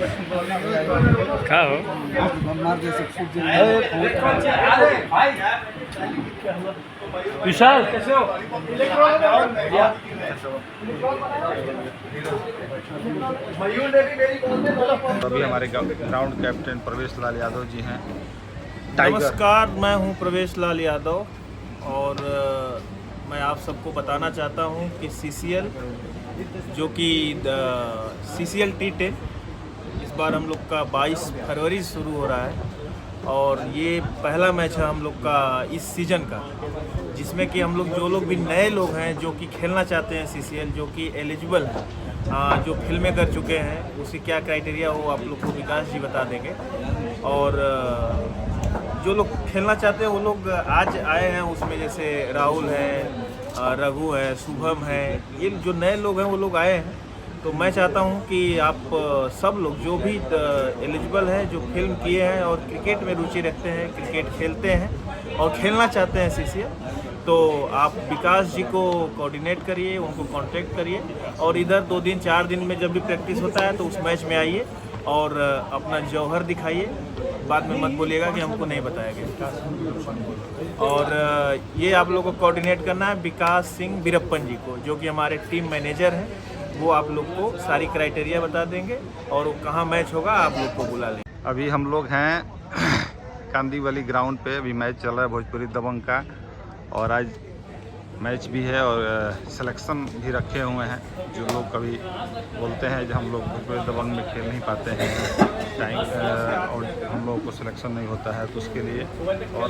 खाओ। विशाल कैसे हो? अभी हमारे ग्राउंड कैप्टन प्रवेश लाल यादव जी हैं। नमस्कार, मैं हूं प्रवेश लाल यादव और मैं आप सबको बताना चाहता हूं कि CCL जो कि CCL T10 इस बार हम लोग का 22 फरवरी से शुरू हो रहा है और ये पहला मैच है हम लोग का इस सीज़न का, जिसमें कि हम लोग जो लोग भी नए लोग हैं जो कि खेलना चाहते हैं CCL, जो कि एलिजिबल हैं, जो फिल्में कर चुके हैं, उसकी क्या क्राइटेरिया हो आप लोग को विकास जी बता देंगे। और जो लोग खेलना चाहते हैं वो लोग आज आए हैं, उसमें जैसे राहुल है, रघु है, शुभम है, ये जो नए लोग हैं वो लोग आए हैं। तो मैं चाहता हूं कि आप सब लोग जो भी एलिजिबल हैं, जो फिल्म किए हैं और क्रिकेट में रुचि रखते हैं, क्रिकेट खेलते हैं और खेलना चाहते हैं CCL, तो आप विकास जी को कोऑर्डिनेट करिए, उनको कांटेक्ट करिए और इधर 2 दिन 4 दिन में जब भी प्रैक्टिस होता है तो उस मैच में आइए और अपना जौहर दिखाइए। बाद में मत बोलिएगा कि हमको नहीं बताया गया। और ये आप लोगों को कोऑर्डिनेट करना है विकास सिंह बीरप्पन जी को, जो कि हमारे टीम मैनेजर हैं। वो आप लोग को सारी क्राइटेरिया बता देंगे और वो कहाँ मैच होगा आप लोग को बुला लेंगे। अभी हम लोग हैं कांदीवली ग्राउंड पे, अभी मैच चल रहा है भोजपुरी दबंग का और आज मैच भी है और सिलेक्शन भी रखे हुए हैं। जो लोग कभी बोलते हैं जो हम लोग भोजपुरी दबंग में खेल नहीं पाते हैं टाइम और हम लोगों को सिलेक्शन नहीं होता है, तो उसके लिए और